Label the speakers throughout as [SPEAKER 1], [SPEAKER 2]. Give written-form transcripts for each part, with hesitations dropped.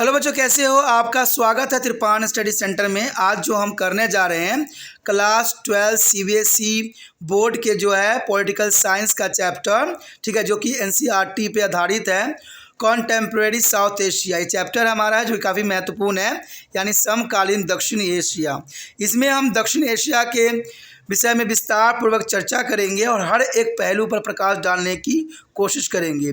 [SPEAKER 1] Hello बच्चों, कैसे हो? आपका स्वागत है त्रिपान स्टडी सेंटर में। आज जो हम करने जा रहे हैं क्लास 12 सीबीएसई बोर्ड के जो है पॉलिटिकल साइंस का चैप्टर, ठीक है, जो कि एनसीईआरटी पे आधारित है। कॉन्टेम्प्रेरी साउथ एशिया ये चैप्टर हमारा है जो काफ़ी महत्वपूर्ण है, यानी समकालीन दक्षिण एशिया। इसमें हम दक्षिण एशिया के विषय में विस्तार पूर्वक चर्चा करेंगे और हर एक पहलू पर प्रकाश डालने की कोशिश करेंगे।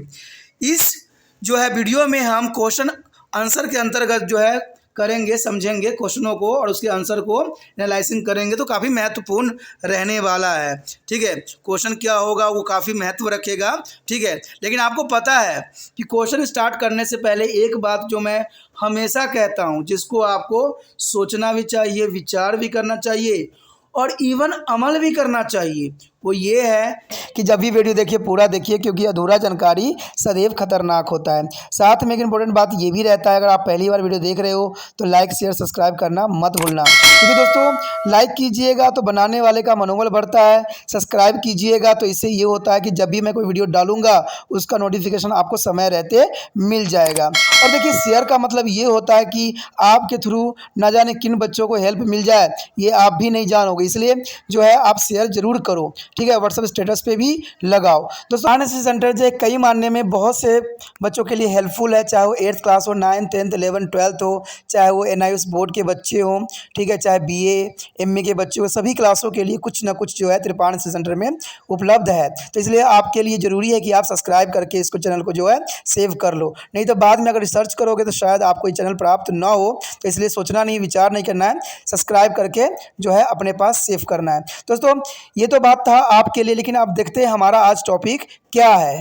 [SPEAKER 1] इस जो है वीडियो में हम क्वेश्चन आंसर के अंतर्गत जो है करेंगे, समझेंगे क्वेश्चनों को और उसके आंसर को एनालाइजिंग करेंगे, तो काफ़ी महत्वपूर्ण रहने वाला है। ठीक है, क्वेश्चन क्या होगा वो काफ़ी महत्व रखेगा। ठीक है, लेकिन आपको पता है कि क्वेश्चन स्टार्ट करने से पहले एक बात जो मैं हमेशा कहता हूँ, जिसको आपको सोचना भी चाहिए, विचार भी करना चाहिए और इवन अमल भी करना चाहिए, वो ये है कि जब भी वीडियो देखिए पूरा देखिए, क्योंकि अधूरा जानकारी सदैव खतरनाक होता है। साथ में एक इम्पोर्टेंट बात ये भी रहता है, अगर आप पहली बार वीडियो देख रहे हो तो लाइक शेयर सब्सक्राइब करना मत भूलना, क्योंकि दोस्तों लाइक कीजिएगा तो बनाने वाले का मनोबल बढ़ता है, सब्सक्राइब कीजिएगा तो इससे ये होता है कि जब भी मैं कोई वीडियो डालूंगा उसका नोटिफिकेशन आपको समय रहते मिल जाएगा। और देखिए शेयर का मतलब ये होता है कि आपके थ्रू ना जाने किन बच्चों को हेल्प मिल जाए, ये आप भी नहीं जानोगे, इसलिए जो है आप शेयर जरूर करो। ठीक है, व्हाट्सएप स्टेटस पे भी लगाओ। दोस्तों एनएसएस सेंटर जो है कई मानने में बहुत से बच्चों के लिए हेल्पफुल है, चाहे वो 8th क्लास हो, 9th 10th 11th 12th हो, चाहे वो एनआईएस बोर्ड के बच्चे हों, ठीक है, चाहे बीए एमए के बच्चे हो, सभी क्लासों के लिए कुछ ना कुछ जो है त्रिपान एनएसएस सेंटर में उपलब्ध है। तो इसलिए आपके लिए ज़रूरी है कि आप सब्सक्राइब करके इसको चैनल को जो है सेव कर लो, नहीं तो बाद में अगर रिसर्च करोगे तो शायद आपको ये चैनल प्राप्त ना हो। तो इसलिए सोचना नहीं, विचार नहीं करना है, सब्सक्राइब करके जो है अपने पास सेव करना है। दोस्तों ये तो बात था आपके लिए, लेकिन आप देखते हैं हमारा आज टॉपिक क्या है।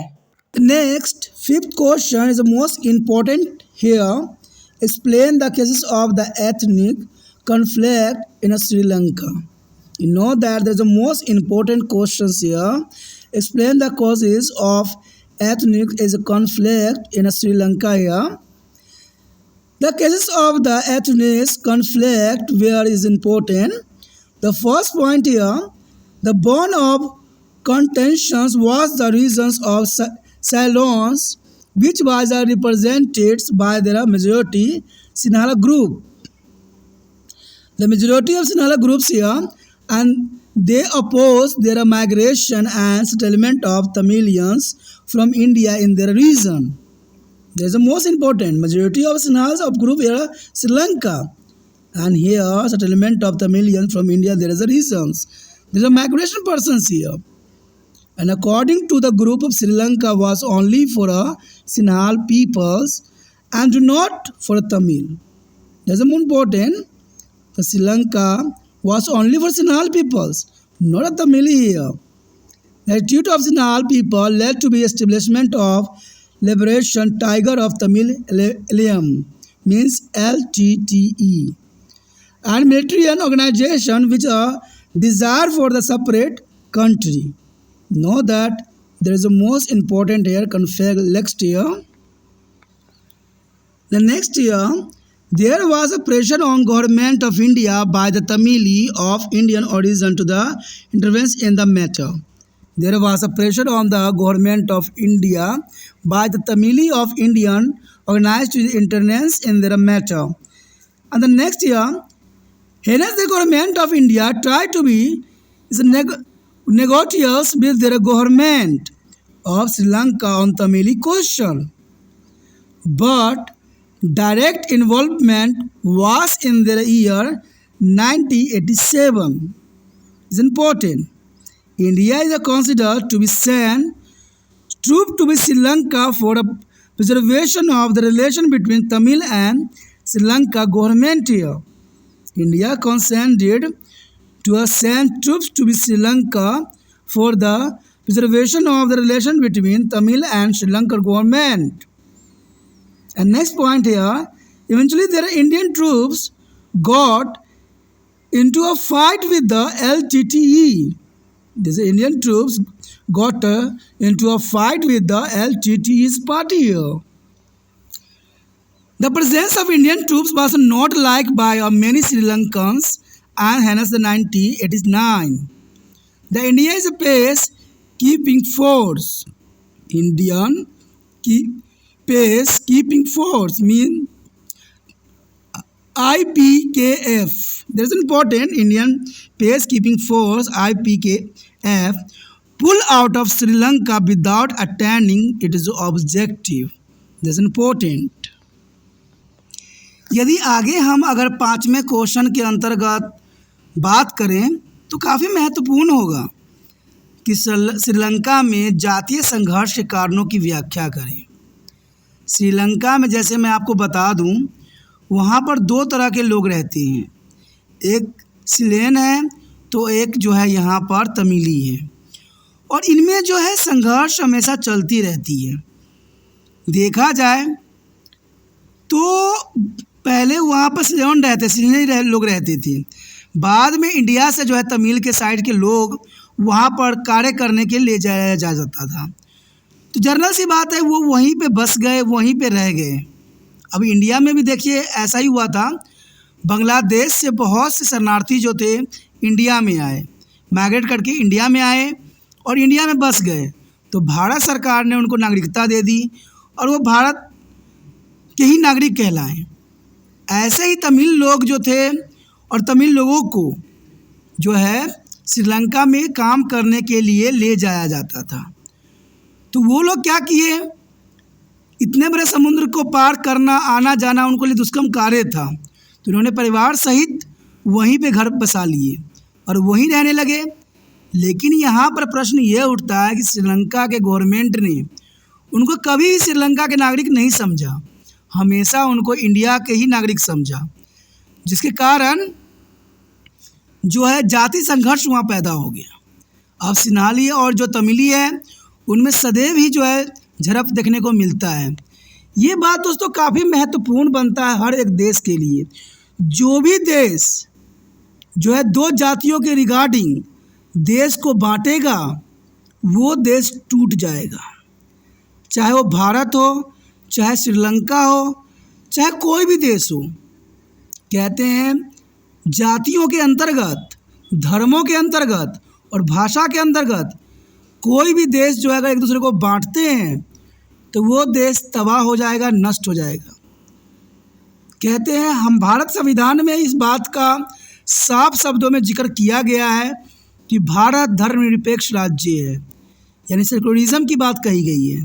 [SPEAKER 1] Next fifth question is the most important here. Explain the cases of the ethnic conflict in Sri Lanka. You know that there's a most important questions here. Explain the causes of ethnic is a conflict in Sri Lanka here. The cases of the ethnic conflict where is important. The first point here, the bone of contentions was the reasons of Ceylon's, which was represented by their majority Sinhala group. The majority of Sinhala groups here, and they opposed their migration and settlement of Tamilians from India in their region. There is the most important majority of Sinhalas of group here Sri Lanka, and here settlement of Tamilians from India. There is a reasons. There is a migration persons here, and according to the group of Sri Lanka was only for a Sinhal peoples and not for a Tamil. There is a more important. The Sri Lanka was only for Sinhal peoples, not a Tamil here. The attitude of Sinhal people led to the establishment of Liberation Tiger of Tamil Eliam, means LTTE, and military and organization which are desire for the separate country. Know that there is a most important here conflict next year. The next year, there was a pressure on government of India by the Tamili of Indian origin to the intervene in the matter. There was a pressure on the government of India by the Tamili of Indian organized to intervene in their matter. And the next year, hence the government of India tried to be negotiate with their government of Sri Lanka on Tamili question. But direct involvement was in the year 1987. It's important. India is considered to be sent troops to be Sri Lanka for the preservation of the relation between Tamil and Sri Lanka government here. India consented to send troops to be Sri Lanka for the preservation of the relation between Tamil and Sri Lanka government. And next point here, eventually their Indian troops got into a fight with the LTTE. These Indian troops got into a fight with the LTTE's party here. The presence of Indian troops was not liked by many Sri Lankans, and hence the 1989. The India is a peacekeeping force. Indian peacekeeping force means IPKF, there is an important Indian peacekeeping force IPKF pull out of Sri Lanka without attaining its objective. This is important. यदि आगे हम अगर 5वें question के अंतर्गत बात करें तो काफ़ी महत्वपूर्ण होगा कि श्रीलंका में जातीय संघर्ष के कारणों की व्याख्या करें। श्रीलंका में जैसे मैं आपको बता दूं, वहाँ पर 2 तरह के लोग रहते हैं, एक सिलेन है तो एक जो है यहाँ पर तमिली है, और इनमें जो है संघर्ष हमेशा चलती रहती है। देखा जाए तो पहले वहाँ पर सिलेन लोग रहते थे, बाद में इंडिया से जो है तमिल के साइड के लोग वहाँ पर कार्य करने के लिए ले जाया जाता था। तो जनरल सी बात है, वो वहीं पे बस गए, वहीं पे रह गए। अब इंडिया में भी देखिए ऐसा ही हुआ था, बांग्लादेश से बहुत से शरणार्थी जो थे इंडिया में आए, माइग्रेट करके इंडिया में आए और इंडिया में बस गए, तो भारत सरकार ने उनको नागरिकता दे दी और वो भारत के ही नागरिक कहलाए। ऐसे ही तमिल लोग जो थे और तमिल लोगों को जो है श्रीलंका में काम करने के लिए ले जाया जाता था। तो वो लोग क्या किए, इतने बड़े समुद्र को पार करना आना जाना उनको लिए दुष्कर्म कार्य था, तो उन्होंने परिवार सहित वहीं पे घर बसा लिए और वहीं रहने लगे। लेकिन यहाँ पर प्रश्न ये उठता है कि श्रीलंका के गवर्नमेंट ने उनको कभी भी श्रीलंका के नागरिक नहीं समझा, हमेशा उनको इंडिया के ही नागरिक समझा, जिसके कारण जो है जाति संघर्ष वहाँ पैदा हो गया। अब सिन्हाली और जो तमिली है उनमें सदैव ही जो है झड़प देखने को मिलता है। ये बात दोस्तों काफ़ी महत्वपूर्ण बनता है हर एक देश के लिए। जो भी देश जो है 2 जातियों के रिगार्डिंग देश को बांटेगा वो देश टूट जाएगा, चाहे वो भारत हो, चाहे श्रीलंका हो, चाहे कोई भी देश हो। कहते हैं जातियों के अंतर्गत, धर्मों के अंतर्गत और भाषा के अंतर्गत कोई भी देश जो है अगर एक दूसरे को बांटते हैं तो वो देश तबाह हो जाएगा, नष्ट हो जाएगा। कहते हैं हम भारत संविधान में इस बात का साफ शब्दों में जिक्र किया गया है कि भारत धर्मनिरपेक्ष राज्य है, यानी सेकुलरिज्म की बात कही गई है।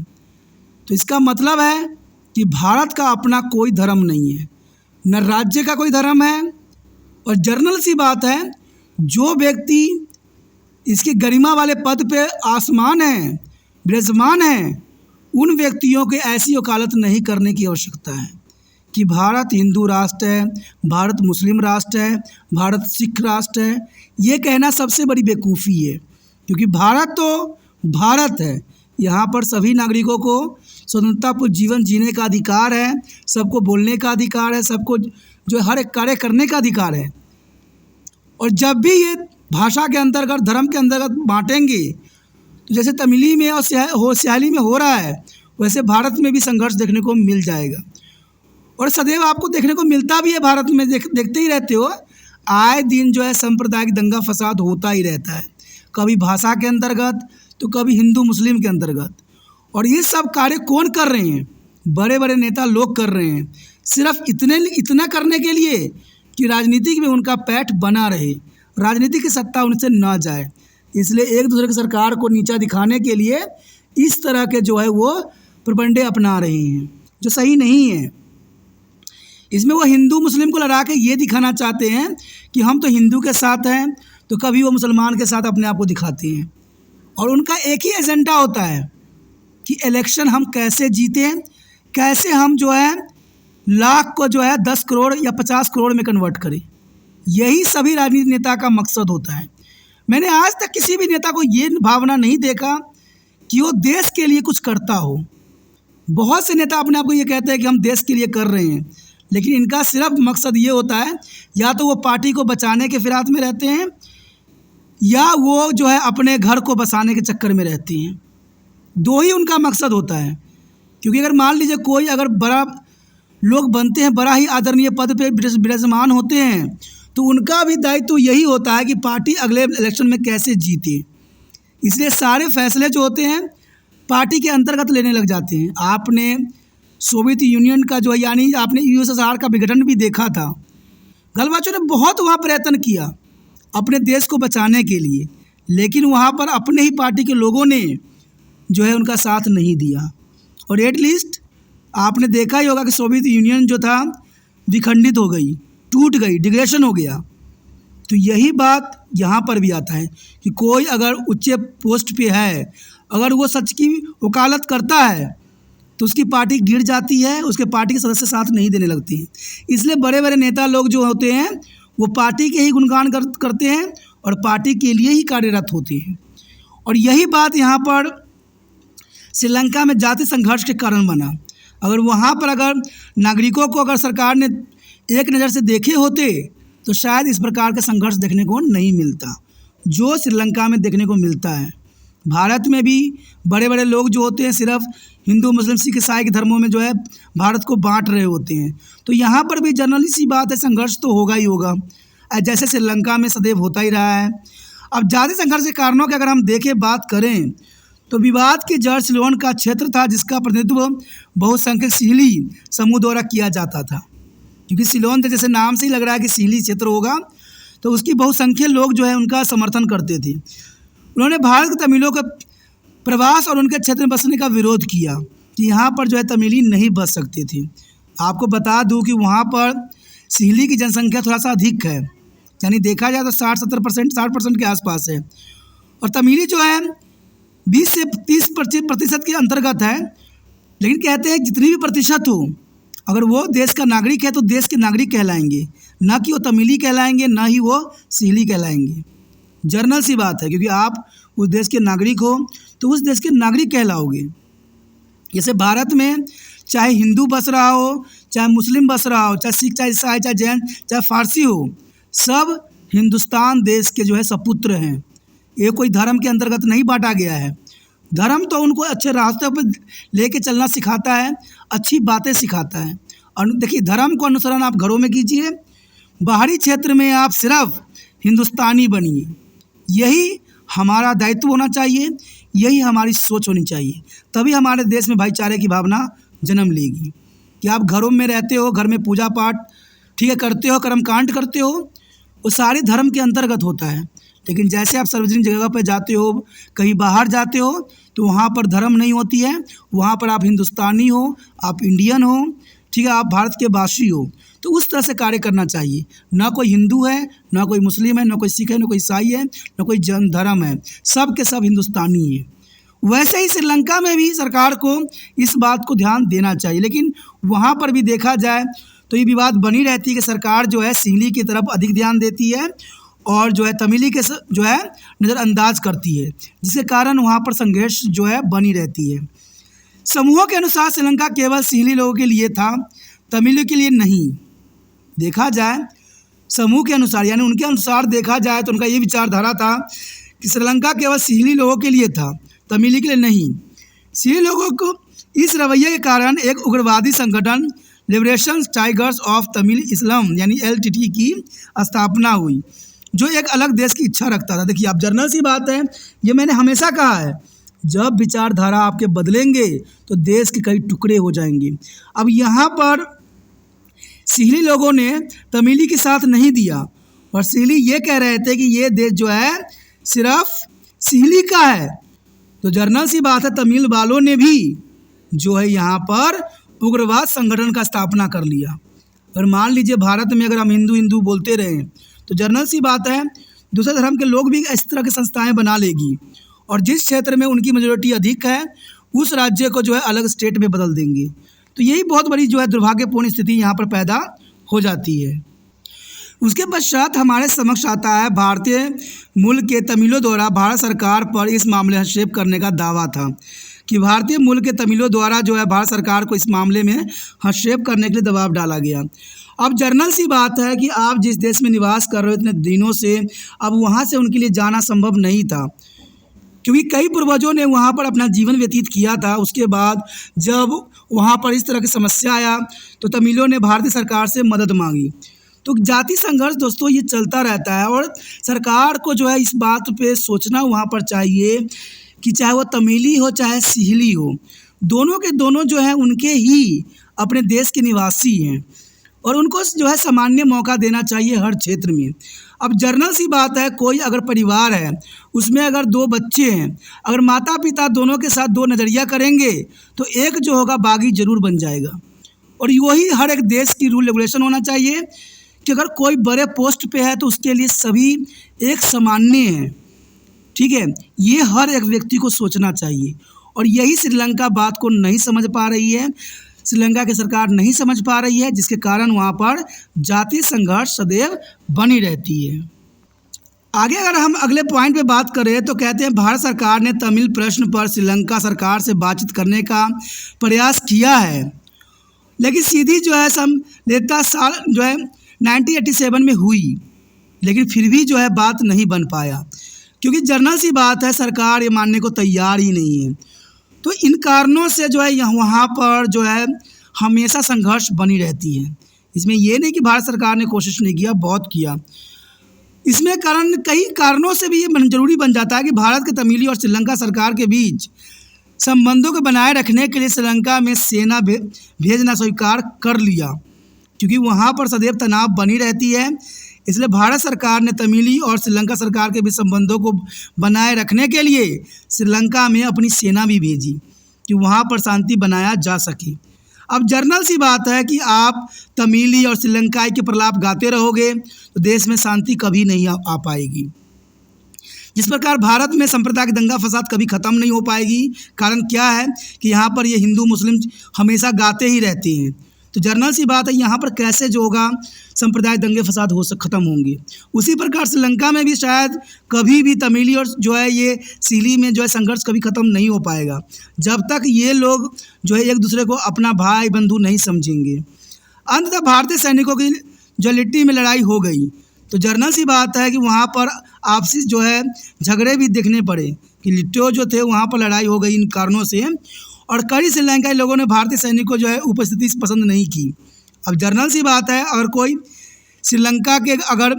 [SPEAKER 1] तो इसका मतलब है कि भारत का अपना कोई धर्म नहीं है, न राज्य का कोई धर्म है, और जर्नल सी बात है जो व्यक्ति इसके गरिमा वाले पद पे आसमान है, विराजमान है, उन व्यक्तियों के ऐसी वकालत नहीं करने की आवश्यकता है कि भारत हिंदू राष्ट्र है, भारत मुस्लिम राष्ट्र है, भारत सिख राष्ट्र है। ये कहना सबसे बड़ी बेवकूफ़ी है, क्योंकि भारत तो भारत है, यहाँ पर सभी नागरिकों को स्वतंत्रतापूर्ण जीवन जीने का अधिकार है, सबको बोलने का अधिकार है, सबको जो हर एक कार्य करने का अधिकार है। और जब भी ये भाषा के अंतर्गत, धर्म के अंतर्गत बांटेंगे, तो जैसे तमिली में और सियाली में हो रहा है, वैसे भारत में भी संघर्ष देखने को मिल जाएगा। और सदैव आपको देखने को मिलता भी है, भारत में देखते ही रहते हो, आए दिन जो है सांप्रदायिक दंगा फसाद होता ही रहता है, कभी भाषा के अंतर्गत तो कभी हिंदू मुस्लिम के अंतर्गत। और ये सब कार्य कौन कर रहे हैं? बड़े बड़े नेता लोग कर रहे हैं, सिर्फ इतना करने के लिए कि राजनीति में उनका पैठ बना रहे, राजनीति की सत्ता उनसे ना जाए। इसलिए एक दूसरे की सरकार को नीचा दिखाने के लिए इस तरह के जो है वो प्रबंधे अपना रहे हैं, जो सही नहीं है। इसमें वो हिंदू मुस्लिम को लड़ा के ये दिखाना चाहते हैं कि हम तो हिंदू के साथ हैं, तो कभी वो मुसलमान के साथ अपने आप को दिखाते हैं। और उनका एक ही एजेंडा होता है कि इलेक्शन हम कैसे जीतें, कैसे हम जो है लाख को जो है 10 करोड़ या 50 करोड़ में कन्वर्ट करें। यही सभी राजनीतिक नेता का मकसद होता है। मैंने आज तक किसी भी नेता को ये भावना नहीं देखा कि वो देश के लिए कुछ करता हो। बहुत से नेता अपने आप को ये कहते हैं कि हम देश के लिए कर रहे हैं, लेकिन इनका सिर्फ मकसद ये होता है, या तो वो पार्टी को बचाने के फिराक में रहते हैं, या वो जो है अपने घर को बसाने के चक्कर में रहते हैं। 2 ही उनका मकसद होता है। क्योंकि अगर मान लीजिए कोई अगर बड़ा लोग बनते हैं, बड़ा ही आदरणीय पद पे विराजमान होते हैं, तो उनका भी दायित्व यही होता है कि पार्टी अगले इलेक्शन में कैसे जीते। इसलिए सारे फैसले जो होते हैं पार्टी के अंतर्गत लेने लग जाते हैं। आपने सोवियत यूनियन का जो है, यानी आपने यूएसएसआर का विघटन भी देखा था गलवाचों ने बहुत वहाँ प्रयत्न किया अपने देश को बचाने के लिए, लेकिन वहाँ पर अपने ही पार्टी के लोगों ने जो है उनका साथ नहीं दिया। और एटलीस्ट आपने देखा ही होगा कि सोवियत यूनियन जो था विखंडित हो गई, टूट गई, डिग्रेडेशन हो गया। तो यही बात यहाँ पर भी आता है कि कोई अगर उच्च पोस्ट पे है, अगर वो सच की वकालत करता है तो उसकी पार्टी गिर जाती है, उसके पार्टी के सदस्य साथ नहीं देने लगती हैं। इसलिए बड़े बड़े नेता लोग जो होते हैं वो पार्टी के ही गुणगान करते हैं और पार्टी के लिए ही कार्यरत होते हैं। और यही बात यहाँ पर श्रीलंका में जाति संघर्ष के कारण बना। अगर वहाँ पर अगर नागरिकों को अगर सरकार ने एक नज़र से देखे होते तो शायद इस प्रकार का संघर्ष देखने को नहीं मिलता जो श्रीलंका में देखने को मिलता है। भारत में भी बड़े बड़े लोग जो होते हैं सिर्फ हिंदू, मुस्लिम, सिख, ईसाई के धर्मों में जो है भारत को बांट रहे होते हैं। तो यहाँ पर भी जनरली सी बात है, संघर्ष तो होगा ही होगा, जैसे श्रीलंका में सदैव होता ही रहा है। अब जाति संघर्ष के कारणों की अगर हम देखें, बात करें तो विवाद की जड़ सिलोन का क्षेत्र था जिसका प्रतिनिधित्व बहुसंख्यक सिहली समूह द्वारा किया जाता था। क्योंकि सिलोन जैसे नाम से ही लग रहा है कि सिहली क्षेत्र होगा, तो उसकी बहुसंख्यक लोग जो है उनका समर्थन करते थे। उन्होंने भारत के तमिलों का प्रवास और उनके क्षेत्र में बसने का विरोध किया कि यहाँ पर जो है तमिली नहीं बस सकते थे। आपको बता दूँ कि वहाँ पर सिहली की जनसंख्या थोड़ा सा अधिक है, यानी देखा जाए तो 60% के आसपास है। और तमिली जो है 20 से 30% के अंतर्गत है। लेकिन कहते हैं जितनी भी प्रतिशत हो, अगर वो देश का नागरिक है तो देश के नागरिक कहलाएंगे, ना कि वो तमिली कहलाएंगे, ना ही वो सिहली कहलाएंगे। जर्नल सी बात है, क्योंकि आप उस देश के नागरिक हो तो उस देश के नागरिक कहलाओगे। जैसे भारत में चाहे हिंदू बस रहा हो, चाहे मुस्लिम बस रहा हो, चाहे सिख, चाहे ईसाई, चाहे जैन, चाहे फारसी हो, सब हिंदुस्तान देश के जो है सपुत्र हैं। ये कोई धर्म के अंतर्गत नहीं बांटा गया है। धर्म तो उनको अच्छे रास्ते पर लेके चलना सिखाता है, अच्छी बातें सिखाता है। और देखिए, धर्म को अनुसरण आप घरों में कीजिए, बाहरी क्षेत्र में आप सिर्फ हिंदुस्तानी बनिए। यही हमारा दायित्व होना चाहिए, यही हमारी सोच होनी चाहिए। तभी हमारे देश में भाईचारे की भावना जन्म लेगी। कि आप घरों में रहते हो, घर में पूजा पाठ ठीक है करते हो, कर्मकांड करते हो, वो सारे धर्म के अंतर्गत होता है। लेकिन जैसे आप सार्वजनिक जगह पर जाते हो, कहीं बाहर जाते हो, तो वहाँ पर धर्म नहीं होती है। वहाँ पर आप हिंदुस्तानी हो, आप इंडियन हो, ठीक है, आप भारत के वासी हो। तो उस तरह से कार्य करना चाहिए। ना कोई हिंदू है, ना कोई मुस्लिम है, ना कोई सिख है, ना कोई ईसाई है, ना कोई जैन धर्म है, सब के सब हिंदुस्तानी है। वैसे ही श्रीलंका में भी सरकार को इस बात को ध्यान देना चाहिए। लेकिन वहाँ पर भी देखा जाए तो ये विवाद बनी रहती है कि सरकार जो है सिहली की तरफ अधिक ध्यान देती है और जो है तमिली के जो है नज़रअंदाज करती है, जिसके कारण वहाँ पर संघर्ष जो है बनी रहती है। समूहों के अनुसार श्रीलंका केवल सिहली लोगों के लिए था, तमिलों के लिए नहीं। देखा जाए समूह के अनुसार, यानी उनके अनुसार देखा जाए तो उनका ये विचारधारा था कि श्रीलंका केवल सिहली लोगों के लिए था, तमिली के लिए नहीं। सिहली लोगों को इस रवैये के कारण एक उग्रवादी संगठन लिबरेशन टाइगर्स ऑफ तमिल इस्लाम यानी LTT की स्थापना हुई, जो एक अलग देश की इच्छा रखता था। देखिए, आप जर्नल सी बात है, ये मैंने हमेशा कहा है, जब विचारधारा आपके बदलेंगे तो देश के कई टुकड़े हो जाएंगे। अब यहाँ पर सिहली लोगों ने तमिली के साथ नहीं दिया और सिहली ये कह रहे थे कि ये देश जो है सिर्फ सिहली का है। तो जर्नल सी बात है, तमिल वालों ने भी जो है यहाँ पर उग्रवाद संगठन का स्थापना कर लिया। अगर मान लीजिए भारत में अगर हम हिंदू बोलते रहें तो जर्नल सी बात है दूसरे धर्म के लोग भी इस तरह की संस्थाएं बना लेगी और जिस क्षेत्र में उनकी मेजोरिटी अधिक है उस राज्य को जो है अलग स्टेट में बदल देंगे। तो यही बहुत बड़ी जो है दुर्भाग्यपूर्ण स्थिति यहाँ पर पैदा हो जाती है। उसके पश्चात हमारे समक्ष आता है भारतीय मूल के तमिलों द्वारा भारत सरकार पर इस मामले हस्तक्षेप करने का दावा था कि भारतीय मूल के तमिलों द्वारा जो है भारत सरकार को इस मामले में हस्तक्षेप करने के लिए दबाव डाला गया। अब जर्नल सी बात है कि आप जिस देश में निवास कर रहे हो इतने दिनों से, अब वहाँ से उनके लिए जाना संभव नहीं था क्योंकि कई पूर्वजों ने वहाँ पर अपना जीवन व्यतीत किया था। उसके बाद जब वहाँ पर इस तरह की समस्या आया तो तमिलों ने भारतीय सरकार से मदद मांगी। तो जाति संघर्ष दोस्तों ये चलता रहता है और सरकार को जो है इस बात पे सोचना वहाँ पर चाहिए कि चाहे वो तमिली हो चाहे सिहली हो, दोनों के दोनों जो है उनके ही अपने देश के निवासी हैं और उनको जो है सामान्य मौका देना चाहिए हर क्षेत्र में। अब जर्नल सी बात है, कोई अगर परिवार है उसमें अगर 2 बच्चे हैं, अगर माता पिता दोनों के साथ 2 नज़रिया करेंगे तो एक जो होगा बागी ज़रूर बन जाएगा। और वही हर एक देश की रूल रेगुलेशन होना चाहिए कि अगर कोई बड़े पोस्ट पे है तो उसके लिए सभी एक सामान्य हैं, ठीक है। ये हर एक व्यक्ति को सोचना चाहिए और यही श्रीलंका बात को नहीं समझ पा रही है, श्रीलंका की सरकार नहीं समझ पा रही है, जिसके कारण वहाँ पर जातीय संघर्ष सदैव बनी रहती है। आगे अगर हम अगले पॉइंट पे बात करें तो कहते हैं भारत सरकार ने तमिल प्रश्न पर श्रीलंका सरकार से बातचीत करने का प्रयास किया है, लेकिन सीधी जो है समझौता साल जो है 1987 में हुई, लेकिन फिर भी जो है बात नहीं बन पाया क्योंकि जर्नल सी बात है, सरकार ये मानने को तैयार ही नहीं है। तो इन कारणों से जो है वहाँ पर जो है हमेशा संघर्ष बनी रहती है। इसमें ये नहीं कि भारत सरकार ने कोशिश नहीं किया, बहुत किया। इसमें कारण कई कारणों से भी ये जरूरी बन जाता है कि भारत के तमिली और श्रीलंका सरकार के बीच संबंधों को बनाए रखने के लिए श्रीलंका में सेना भेजना स्वीकार कर लिया, क्योंकि वहाँ पर सदैव तनाव बनी रहती है। इसलिए भारत सरकार ने तमिली और श्रीलंका सरकार के बीच संबंधों को बनाए रखने के लिए श्रीलंका में अपनी सेना भी भेजी कि वहाँ पर शांति बनाया जा सके। अब जर्नल सी बात है कि आप तमिली और श्रीलंकाई के प्रलाप गाते रहोगे तो देश में शांति कभी नहीं आ पाएगी। जिस प्रकार भारत में सांप्रदायिक दंगा फसाद कभी ख़त्म नहीं हो पाएगी। कारण क्या है कि यहाँ पर ये हिंदू मुस्लिम हमेशा गाते ही रहते हैं। तो जर्नल सी बात है, यहाँ पर कैसे जो होगा सांप्रदायिक दंगे फसाद ख़त्म होंगे। उसी प्रकार श्रीलंका में भी शायद कभी भी तमिली और जो है ये सीली में जो है संघर्ष कभी ख़त्म नहीं हो पाएगा जब तक ये लोग जो है एक दूसरे को अपना भाई बंधु नहीं समझेंगे। अंततः भारतीय सैनिकों की जो लिट्टी में लड़ाई हो गई तो जर्नल सी बात है कि वहाँ पर आपसी जो है झगड़े भी देखने पड़े कि लिट्टो जो थे वहाँ पर लड़ाई हो गई इन कारणों से, और कई श्रीलंकाई लोगों ने भारतीय सैनिकों जो है उपस्थिति पसंद नहीं की। अब जर्नल सी बात है, अगर कोई श्रीलंका के अगर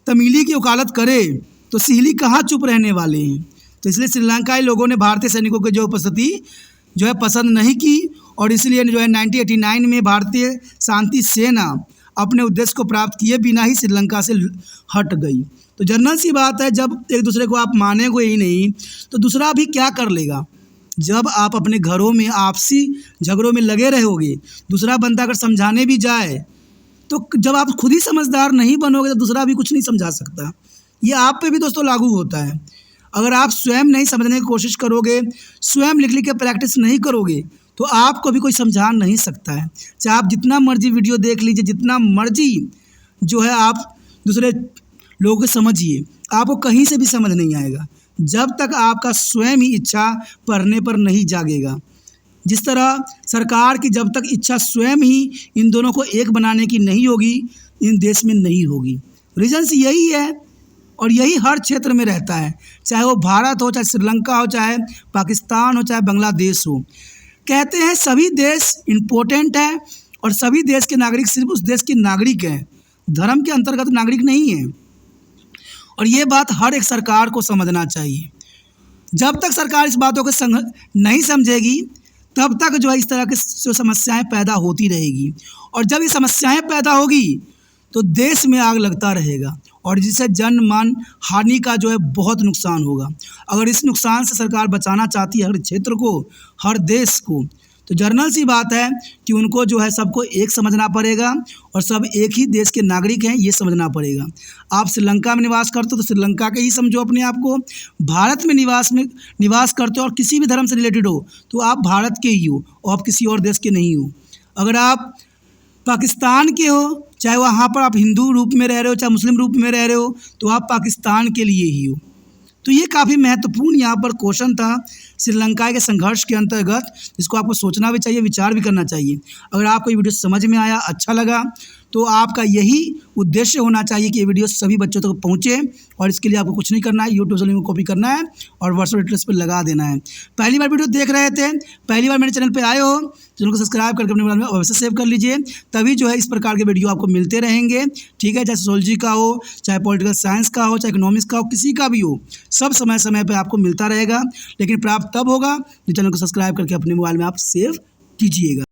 [SPEAKER 1] तमिली की वकालत करे तो सीली कहाँ चुप रहने वाले हैं। तो इसलिए श्रीलंकाई लोगों ने भारतीय सैनिकों की जो उपस्थिति जो है पसंद नहीं की और इसलिए जो है 1989 में भारतीय शांति सेना अपने उद्देश्य को प्राप्त किए बिना ही श्रीलंका से हट गई। तो जर्नल सी बात है, जब एक दूसरे को आप मानेंगे ही नहीं तो दूसरा भी क्या कर लेगा। जब आप अपने घरों में आपसी झगड़ों में लगे रहोगे, दूसरा बंदा अगर समझाने भी जाए तो जब आप खुद ही समझदार नहीं बनोगे तो दूसरा भी कुछ नहीं समझा सकता। ये आप पे भी दोस्तों लागू होता है। अगर आप स्वयं नहीं समझने की कोशिश करोगे, स्वयं लिख के प्रैक्टिस नहीं करोगे तो आपको भी कोई समझा नहीं सकता है। चाहे आप जितना मर्जी वीडियो देख लीजिए, जितना मर्जी जो है आप दूसरे लोगों को समझिए, आपको कहीं से भी समझ नहीं आएगा जब तक आपका स्वयं ही इच्छा पढ़ने पर नहीं जागेगा। जिस तरह सरकार की जब तक इच्छा स्वयं ही इन दोनों को एक बनाने की नहीं होगी, इन देश में नहीं होगी। रीजन्स यही है और यही हर क्षेत्र में रहता है, चाहे वो भारत हो, चाहे श्रीलंका हो, चाहे पाकिस्तान हो, चाहे बांग्लादेश हो। कहते हैं सभी देश इम्पोर्टेंट है और सभी देश के नागरिक सिर्फ उस देश के नागरिक हैं, धर्म के अंतर्गत नागरिक नहीं है। और ये बात हर एक सरकार को समझना चाहिए। जब तक सरकार इस बातों को नहीं समझेगी तब तक जो है इस तरह की जो समस्याएं पैदा होती रहेगी और जब ये समस्याएं पैदा होगी तो देश में आग लगता रहेगा और जिससे जन मान हानि का जो है बहुत नुकसान होगा। अगर इस नुकसान से सरकार बचाना चाहती है हर क्षेत्र को, हर देश को, तो जर्नल सी बात है कि उनको जो है सबको एक समझना पड़ेगा और सब एक ही देश के नागरिक हैं, ये समझना पड़ेगा। आप श्रीलंका में निवास करते हो तो श्रीलंका के ही समझो अपने आप को, भारत में निवास करते हो और किसी भी धर्म से रिलेटेड हो तो आप भारत के ही हो और आप किसी और देश के नहीं हो। अगर आप पाकिस्तान के हो, चाहे वहाँ पर आप हिंदू रूप में रह रहे हो, चाहे मुस्लिम रूप में रह रहे हो, तो आप पाकिस्तान के लिए ही हो। तो ये काफ़ी महत्वपूर्ण यहाँ पर क्वेश्चन था श्रीलंका के संघर्ष के अंतर्गत, जिसको आपको सोचना भी चाहिए, विचार भी करना चाहिए। अगर आपको ये वीडियो समझ में आया, अच्छा लगा, तो आपका यही उद्देश्य होना चाहिए कि ये वीडियो सभी बच्चों तक पहुँचे और इसके लिए आपको कुछ नहीं करना है, यूट्यूब से लिंक को कॉपी करना है और व्हाट्सएप एड्रेस पर लगा देना है। पहली बार वीडियो देख रहे थे, पहली बार मेरे चैनल पर आए हो, चैनल को सब्सक्राइब करके अपने मोबाइल में अवश्य सेव कर लीजिए, तभी जो है इस प्रकार के वीडियो आपको मिलते रहेंगे। ठीक है, चाहे सोशियोलॉजी का हो, चाहे पॉलिटिकल साइंस का हो, चाहे इकोनॉमिक्स का हो, किसी का भी हो, सब समय समय पर आपको मिलता रहेगा। लेकिन प्राप्त तब होगा जो चैनल को सब्सक्राइब करके अपने मोबाइल में आप सेव कीजिएगा।